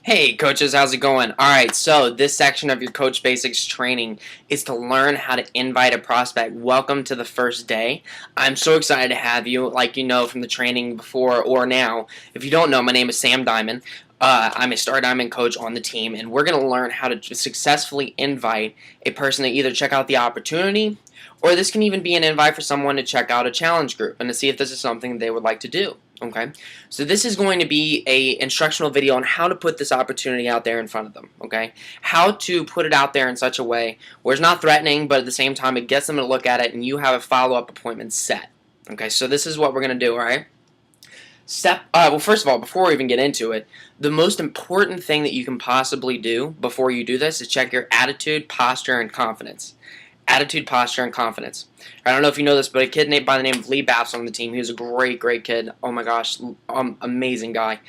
Hey coaches, how's it going? Alright, so this section of your Coach Basics training is to learn how to invite a prospect. Welcome to the first day. I'm so excited to have you, like you know from the training before or now. If you don't know, my name is Sam Diamond. I'm a Star Diamond coach on the team, and we're going to learn how to successfully invite a person to either check out the opportunity, or this can even be an invite for someone to check out a challenge group and to see if this is something they would like to do. Okay, so this is going to be a instructional video on how to put this opportunity out there in front of them. Okay, how to put it out there in such a way where it's not threatening, but at the same time it gets them to look at it, and you have a follow-up appointment set. Okay, so this is what we're going to do. All right. Well, first of all, before we even get into it, the most important thing that you can possibly do before you do this is check your attitude, posture, and confidence. Attitude, posture, and confidence. I don't know if you know this, but a kid named by the name of Lee Baps on the team. He was a great kid. Oh my gosh, amazing guy.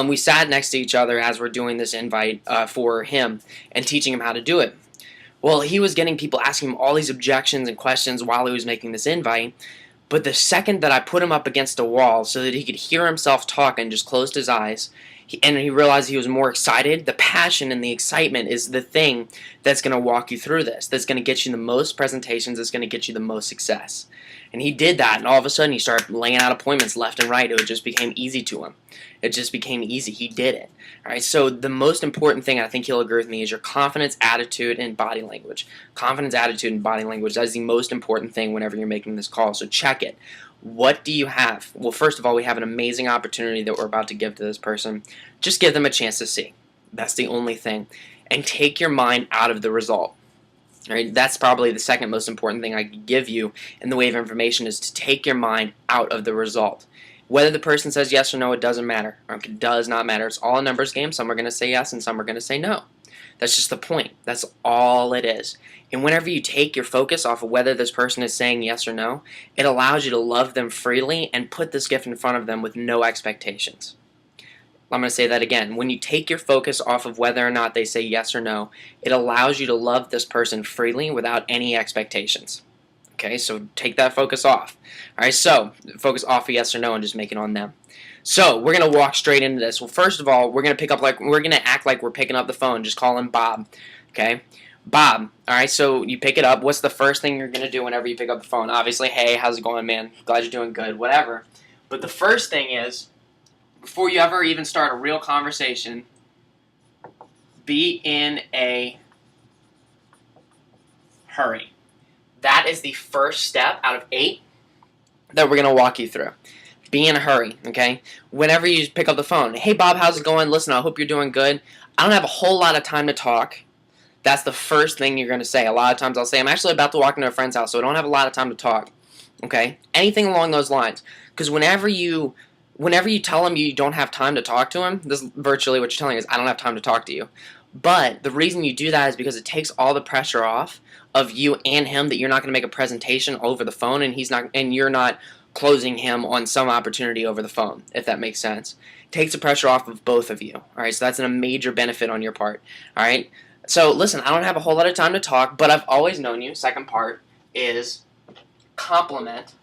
We sat next to each other as we're doing this invite for him and teaching him how to do it. Well, he was getting people asking him all these objections and questions while he was making this invite. But the second that I put him up against a wall so that he could hear himself talk and just closed his eyes, and he realized he was more excited, the passion and the excitement is the thing that's going to walk you through this, that's going to get you the most presentations, that's going to get you the most success. And he did that, and all of a sudden he started laying out appointments left and right. It just became easy to him. It just became easy. He did it. All right. So the most important thing, I think he'll agree with me, is your confidence, attitude, and body language. Confidence, attitude, and body language. That is the most important thing whenever you're making this call. So check it. What do you have? Well, first of all, we have an amazing opportunity that we're about to give to this person. Just give them a chance to see. That's the only thing. And take your mind out of the result. Right? That's probably the second most important thing I could give you in the way of information, is to take your mind out of the result. Whether the person says yes or no, it doesn't matter. It does not matter. It's all a numbers game. Some are going to say yes and some are going to say no. That's just the point. That's all it is. And whenever you take your focus off of whether this person is saying yes or no, it allows you to love them freely and put this gift in front of them with no expectations. I'm going to say that again. When you take your focus off of whether or not they say yes or no, it allows you to love this person freely without any expectations. Okay, so take that focus off. All right, so focus off of yes or no and just make it on them. So we're going to walk straight into this. Well, first of all, we're going to act like we're picking up the phone. Just call him Bob. Okay, Bob. All right, so you pick it up. What's the first thing you're going to do whenever you pick up the phone? Obviously, hey, how's it going, man? Glad you're doing good. Whatever. But the first thing is, before you ever even start a real conversation, be in a hurry. That is the first step out of 8 that we're going to walk you through. Be in a hurry, okay? Whenever you pick up the phone, hey Bob, how's it going? Listen, I hope you're doing good. I don't have a whole lot of time to talk. That's the first thing you're going to say. A lot of times I'll say, I'm actually about to walk into a friend's house, so I don't have a lot of time to talk. Okay? Anything along those lines. Because whenever you tell them you don't have time to talk to him, this is virtually what you're telling is, I don't have time to talk to you. But the reason you do that is because it takes all the pressure off of you and him, that you're not going to make a presentation over the phone, and you're not closing him on some opportunity over the phone, if that makes sense. It takes the pressure off of both of you. All right, so that's a major benefit on your part. All right, so listen, I don't have a whole lot of time to talk, but I've always known you. Second part is compliment.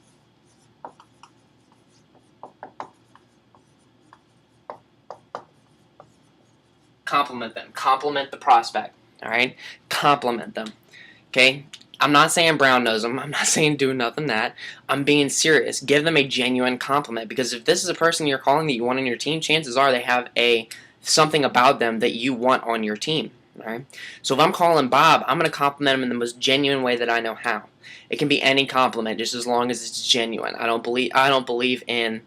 Compliment them. Compliment the prospect. All right, compliment them. Okay, I'm not saying brown nose them. I'm not saying do nothing that. I'm being serious. Give them a genuine compliment, because if this is a person you're calling that you want on your team, chances are they have something about them that you want on your team. All right. So if I'm calling Bob, I'm going to compliment him in the most genuine way that I know how. It can be any compliment, just as long as it's genuine. I don't believe in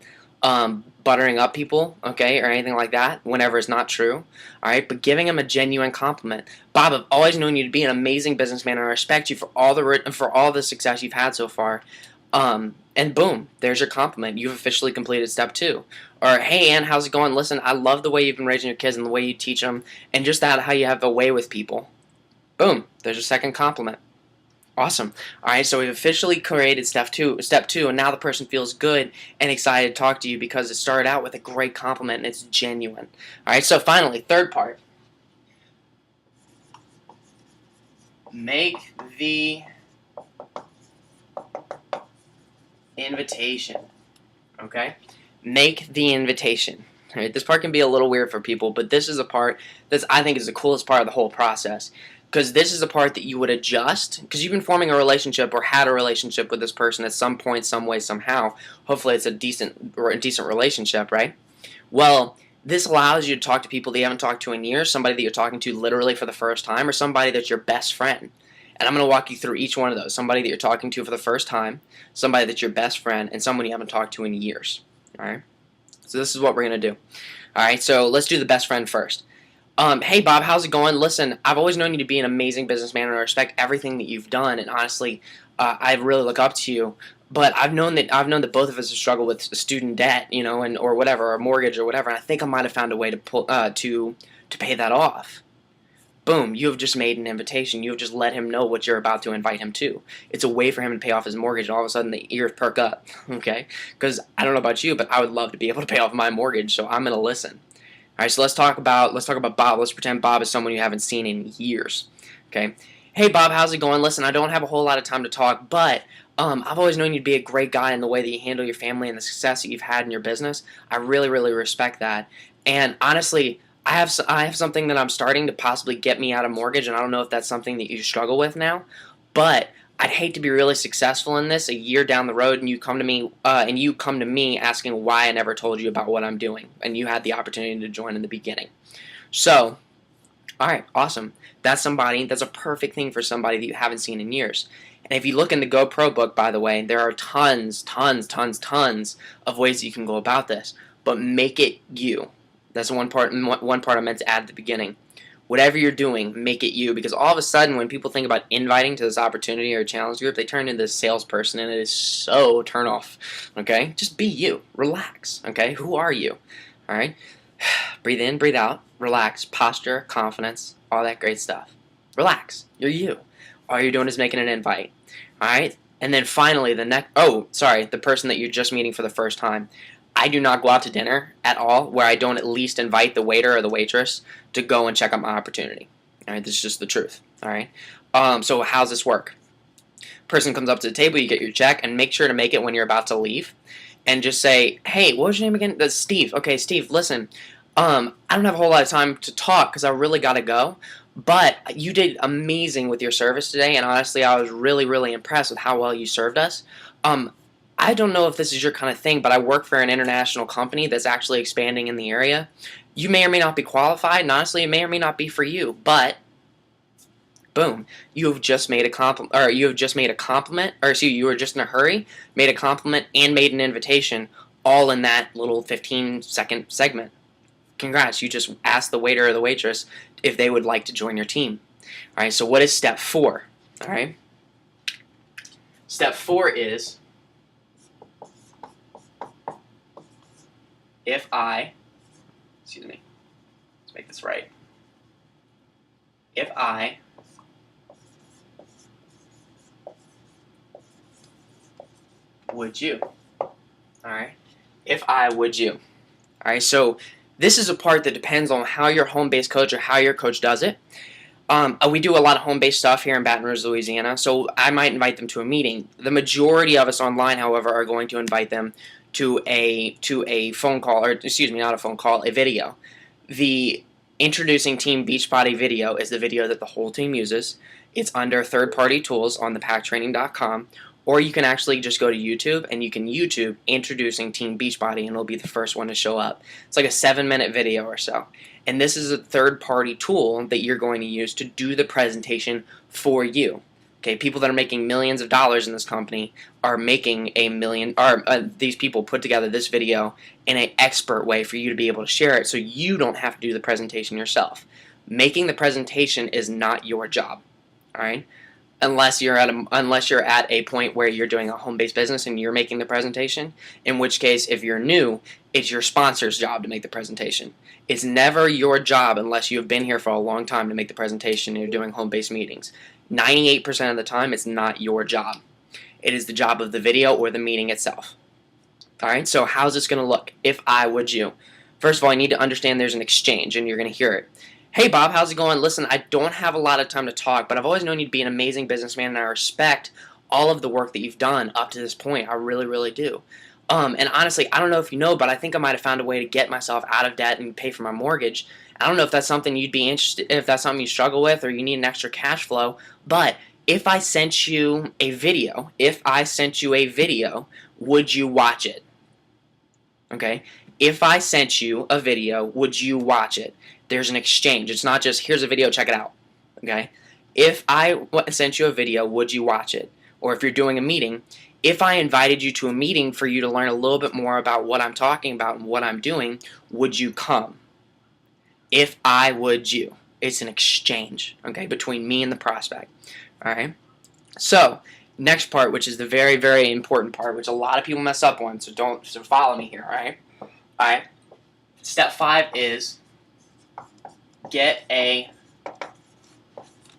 buttering up people, okay, or anything like that whenever it's not true. All right, but giving them a genuine compliment. Bob, I've always known you to be an amazing businessman, and I respect you for all the success you've had so far. And boom, there's your compliment. You've officially completed step 2. Or, hey, Ann, how's it going? Listen, I love the way you've been raising your kids and the way you teach them, and just that how you have a way with people. Boom, there's your second compliment. Awesome. All right, so we've officially created step two, and now the person feels good and excited to talk to you because it started out with a great compliment and it's genuine. All right, so finally, third part. Make the invitation. Okay? Make the invitation. Right? This part can be a little weird for people, but this is a part that I think is the coolest part of the whole process. Because this is a part that you would adjust, because you've been forming a relationship or had a relationship with this person at some point, some way, somehow. Hopefully it's a decent relationship, right? Well, this allows you to talk to people that you haven't talked to in years, somebody that you're talking to literally for the first time, or somebody that's your best friend. And I'm going to walk you through each one of those. Somebody that you're talking to for the first time, somebody that's your best friend, and someone you haven't talked to in years. All right? So this is what we're going to do. All right, so let's do the best friend first. Hey Bob, how's it going? Listen, I've always known you to be an amazing businessman, and I respect everything that you've done. And honestly, I really look up to you. But I've known that both of us have struggled with student debt, and or whatever, or mortgage or whatever. And I think I might have found a way to pay that off. Boom! You have just made an invitation. You have just let him know what you're about to invite him to. It's a way for him to pay off his mortgage, and all of a sudden the ears perk up. Okay? Because I don't know about you, but I would love to be able to pay off my mortgage, so I'm gonna listen. All right, so let's talk about Bob. Let's pretend Bob is someone you haven't seen in years. Okay. Hey Bob, how's it going? Listen, I don't have a whole lot of time to talk, but I've always known you to be a great guy in the way that you handle your family and the success that you've had in your business. I really, really respect that. And honestly, I have something that I'm starting to possibly get me out of mortgage, and I don't know if that's something that you struggle with now, but I'd hate to be really successful in this a year down the road, and you come to me asking why I never told you about what I'm doing, and you had the opportunity to join in the beginning. So, all right, awesome. That's a perfect thing for somebody that you haven't seen in years. And if you look in the GoPro book, by the way, there are tons of ways that you can go about this, but make it you. That's one part I meant to add at the beginning. Whatever you're doing, make it you, because all of a sudden when people think about inviting to this opportunity or challenge group, they turn into this salesperson, and it is so turn off. Okay? Just be you. Relax. Okay? Who are you? All right? Breathe in, breathe out. Relax. Posture, confidence, all that great stuff. Relax. You're you. All you're doing is making an invite. All right? And then finally, the person that you're just meeting for the first time. I do not go out to dinner at all where I don't at least invite the waiter or the waitress to go and check out my opportunity. All right, this is just the truth. All right. So how's this work? Person comes up to the table, you get your check, and make sure to make it when you're about to leave, and just say, "Hey, what was your name again?" That's Steve. Okay, Steve. Listen, I don't have a whole lot of time to talk because I really gotta go. But you did amazing with your service today, and honestly, I was really, really impressed with how well you served us. I don't know if this is your kind of thing, but I work for an international company that's actually expanding in the area. You may or may not be qualified, and honestly, it may or may not be for you, but boom, you have just made a compliment, or you were just in a hurry, made a compliment, and made an invitation, all in that little 15-second segment. Congrats, you just asked the waiter or the waitress if they would like to join your team. All right, so what is step 4? All right, step 4 is let's make this right. If I would you. Alright? If I would you. Alright, so this is a part that depends on how your home-based coach or how your coach does it. We do a lot of home-based stuff here in Baton Rouge, Louisiana, so I might invite them to a meeting. The majority of us online, however, are going to invite them to a phone call, or excuse me, not a phone call, a video. The Introducing Team Beachbody video is the video that the whole team uses. It's under third-party tools on thepacktraining.com, or you can actually just go to YouTube, and you can YouTube Introducing Team Beachbody, and it'll be the first one to show up. It's like a 7-minute video or so. And this is a third-party tool that you're going to use to do the presentation for you. Okay, people that are making millions of dollars in this company are making these people put together this video in an expert way for you to be able to share it, so you don't have to do the presentation yourself. Making the presentation is not your job, all right? Unless you're at a point where you're doing a home-based business and you're making the presentation, in which case, if you're new, it's your sponsor's job to make the presentation. It's never your job unless you've been here for a long time to make the presentation and you're doing home-based meetings. 98% of the time, it's not your job. It is the job of the video or the meeting itself. Alright, so how's this going to look? If I would you. First of all, I need to understand there's an exchange, and you're going to hear it. Hey Bob, how's it going? Listen, I don't have a lot of time to talk, but I've always known you to be an amazing businessman, and I respect all of the work that you've done up to this point. I really, really do. And honestly, I don't know if you know, but I think I might have found a way to get myself out of debt and pay for my mortgage. I don't know if that's something you'd be interested, if that's something you struggle with, or you need an extra cash flow. But if I sent you a video, would you watch it? Okay. If I sent you a video, would you watch it? There's an exchange. It's not just here's a video, check it out. Okay. If I sent you a video, would you watch it? Or if you're doing a meeting, if I invited you to a meeting for you to learn a little bit more about what I'm talking about and what I'm doing, would you come? If I would you. It's an exchange, okay, between me and the prospect. All right. So, next part, which is the very, very important part, which a lot of people mess up on, so follow me here, all right? All right. Step 5 is get a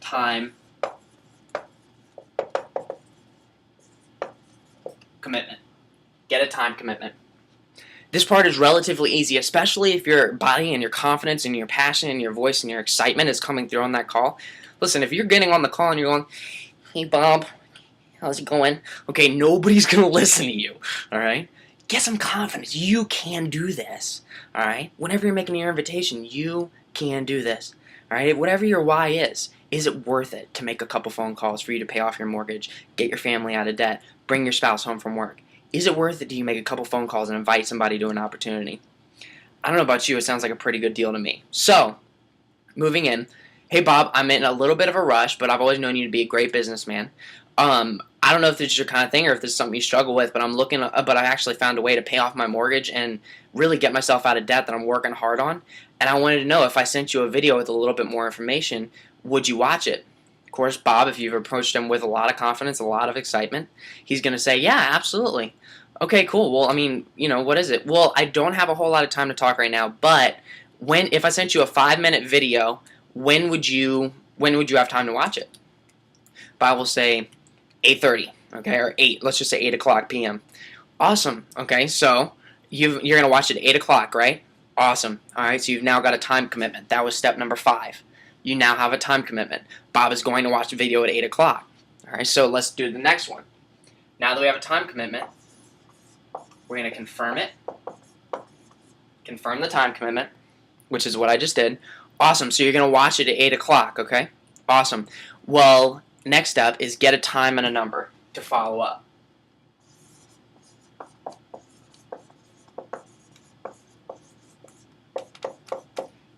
time commitment. Get a time commitment. This part is relatively easy, especially if your body and your confidence and your passion and your voice and your excitement is coming through on that call. Listen, if you're getting on the call and you're going, hey, Bob, how's it going? Okay, nobody's going to listen to you, all right? Get some confidence. You can do this, all right? Whenever you're making your invitation, you can do this, all right? Whatever your why is it worth it to make a couple phone calls for you to pay off your mortgage, get your family out of debt, bring your spouse home from work? Is it worth it to you make a couple phone calls and invite somebody to an opportunity? I don't know about you, it sounds like a pretty good deal to me. So, moving in, hey Bob, I'm in a little bit of a rush, but I've always known you to be a great businessman. I don't know if this is your kind of thing or if this is something you struggle with, but I actually found a way to pay off my mortgage and really get myself out of debt that I'm working hard on. And I wanted to know, if I sent you a video with a little bit more information, would you watch it? Of course, Bob, if you've approached him with a lot of confidence, a lot of excitement, he's going to say, yeah, absolutely. Okay, cool. Well, I mean, what is it? Well, I don't have a whole lot of time to talk right now, but if I sent you a 5-minute video, when would you have time to watch it? Bob will say 8:30, okay, or 8. Let's just say 8 o'clock p.m. Awesome. Okay, so you're going to watch it at 8 o'clock, right? Awesome. All right, so you've now got a time commitment. That was step number 5. You now have a time commitment. Bob is going to watch the video at 8 o'clock. All right, so let's do the next one. Now that we have a time commitment, we're going to confirm it. Confirm the time commitment, which is what I just did. Awesome, so you're going to watch it at 8 o'clock, okay? Awesome. Well, next up is get a time and a number to follow up.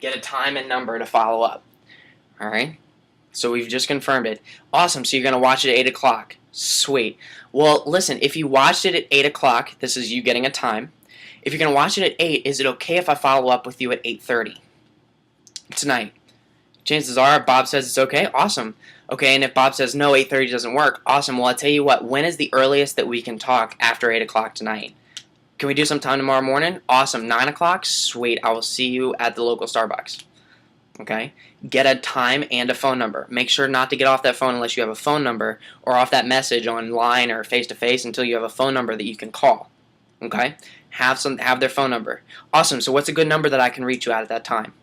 Get a time and number to follow up. All right? So we've just confirmed it. Awesome, so you're going to watch it at 8 o'clock. Sweet. Well, listen, if you watched it at 8 o'clock, this is you getting a time. If you're going to watch it at 8, is it okay if I follow up with you at 8:30 tonight? Chances are, if Bob says it's okay, awesome. Okay, and if Bob says no, 8:30 doesn't work, awesome. Well, I'll tell you what, when is the earliest that we can talk after 8 o'clock tonight? Can we do some time tomorrow morning? Awesome. 9 o'clock? Sweet. I will see you at the local Starbucks. Okay? Get a time and a phone number. Make sure not to get off that phone unless you have a phone number, or off that message online or face-to-face until you have a phone number that you can call. Okay? Have their phone number. Awesome. So what's a good number that I can reach you at that time?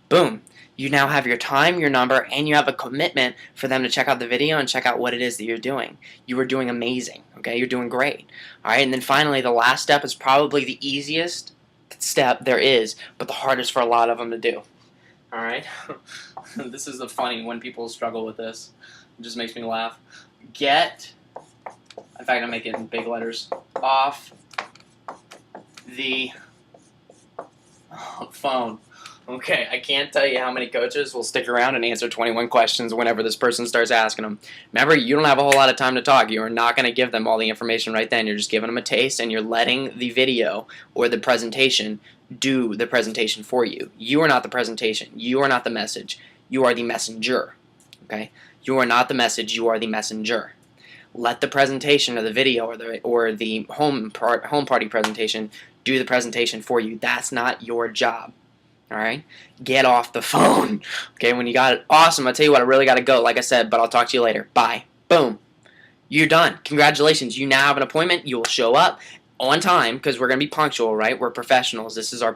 Boom. You now have your time, your number, and you have a commitment for them to check out the video and check out what it is that you're doing. You are doing amazing. Okay? You're doing great. All right? And then finally, the last step is probably the easiest step there is, but the hardest for a lot of them to do. All right? This is the funny when people struggle with this. It just makes me laugh. Get, in fact, I'll make it in big letters, off the phone. Okay, I can't tell you how many coaches will stick around and answer 21 questions whenever this person starts asking them. Remember, you don't have a whole lot of time to talk. You are not going to give them all the information right then. You're just giving them a taste, and you're letting the video or the presentation do the presentation for you. You are not the presentation. You are not the message. You are the messenger. Okay? You are not the message. You are the messenger. Let the presentation or the video or the home party presentation do the presentation for you. That's not your job. All right? Get off the phone. Okay, when you got it, awesome. I'll tell you what, I really got to go, like I said, but I'll talk to you later. Bye. Boom. You're done. Congratulations. You now have an appointment. You will show up on time because we're going to be punctual, right? We're professionals. We're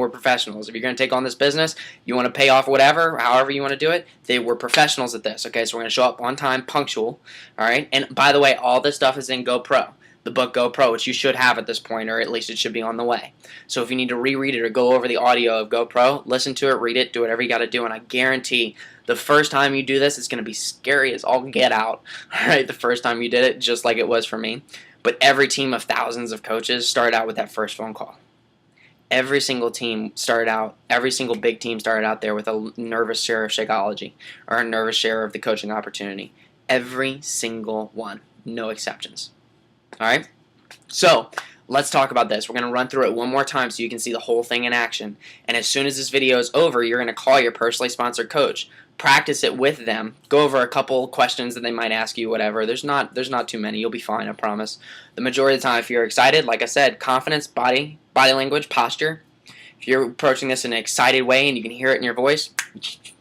professionals. If you're going to take on this business, you want to pay off whatever, however you want to do it, we're professionals at this, okay? So we're going to show up on time, punctual, all right? And by the way, all this stuff is in GoPro. the book GoPro, which you should have at this point, or at least it should be on the way. So if you need to reread it or go over the audio of GoPro, listen to it, read it, do whatever you got to do, and I guarantee the first time you do this, it's going to be scary as all get out, all right, the first time you did it, just like it was for me. But every team of thousands of coaches started out with that first phone call. Every single team started out, every single big team started out there with a nervous share of Shakeology or a nervous share of the coaching opportunity. Every single one, no exceptions. All right? So let's talk about this. We're going to run through it one more time so you can see the whole thing in action. And as soon as this video is over, you're going to call your personally sponsored coach. Practice it with them. Go over a couple questions that they might ask you, whatever. There's not too many. You'll be fine, I promise. The majority of the time, if you're excited, like I said, confidence, body language, posture. If you're approaching this in an excited way and you can hear it in your voice,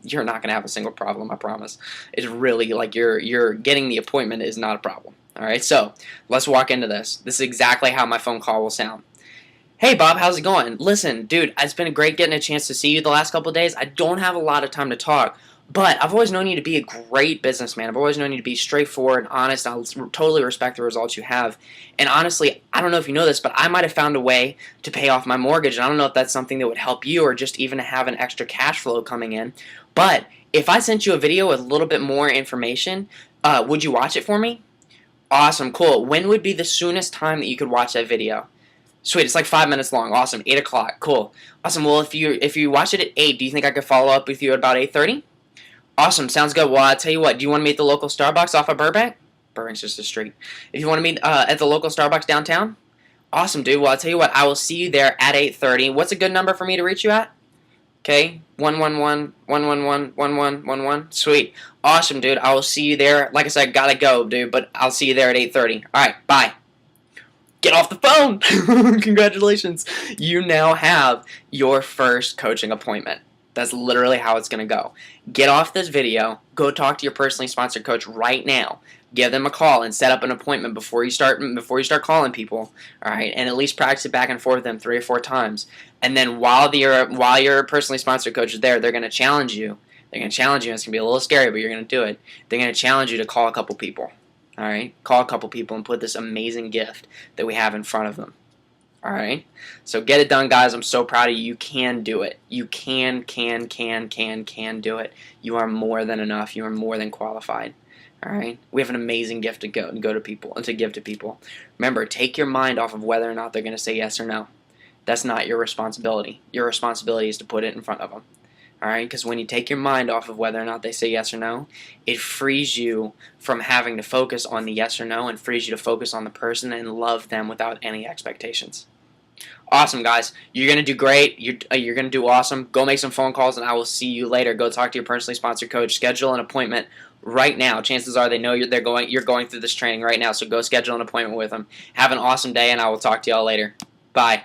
you're not going to have a single problem, I promise. It's really like you're getting the appointment is not a problem. All right, so let's walk into this. This is exactly how my phone call will sound. Hey, Bob, how's it going? Listen, dude, it's been great getting a chance to see you the last couple of days. I don't have a lot of time to talk, but I've always known you to be a great businessman. I've always known you to be straightforward and honest. I'll totally respect the results you have. And honestly, I don't know if you know this, but I might have found a way to pay off my mortgage. And I don't know if that's something that would help you or just even have an extra cash flow coming in. But if I sent you a video with a little bit more information, would you watch it for me? Awesome, cool. When would be the soonest time that you could watch that video? Sweet, it's like 5 minutes long. Awesome, 8 o'clock. Cool. Awesome. Well, if you watch it at 8, do you think I could follow up with you at about 8:30? Awesome, sounds good. Well, I'll tell you what. Do you want to meet at the local Starbucks off of Burbank? Burbank's just a street. If you want to meet at the local Starbucks downtown, awesome, dude. Well, I'll tell you what. I will see you there at 8:30. What's a good number for me to reach you at? Okay, 111-111-1111. Sweet. Awesome, dude. I will see you there. Like I said, gotta go, dude, but I'll see you there at 8:30. All right, bye. Get off the phone. Congratulations. You now have your first coaching appointment. That's literally how it's going to go. Get off this video. Go talk to your personally sponsored coach right now. Give them a call and set up an appointment before you start calling people. All right, and at least practice it back and forth with them 3 or 4 times. And then while your personally sponsored coach is there, they're going to challenge you. They're going to challenge you. It's going to be a little scary, but you're going to do it. They're going to challenge you to call a couple people. All right, call a couple people and put this amazing gift that we have in front of them. All right, so get it done, guys. I'm so proud of you. You can do it. You can do it. You are more than enough. You are more than qualified. All right, we have an amazing gift to go to people and to give to people. Remember, take your mind off of whether or not they're going to say yes or no. That's not your responsibility. Your responsibility is to put it in front of them. All right, because when you take your mind off of whether or not they say yes or no, it frees you from having to focus on the yes or no and frees you to focus on the person and love them without any expectations. Awesome, guys. You're going to do great. You're going to do awesome. Go make some phone calls, and I will see you later. Go talk to your personally sponsored coach. Schedule an appointment right now. Chances are they know you're going through this training right now, so go schedule an appointment with them. Have an awesome day, and I will talk to y'all later. Bye.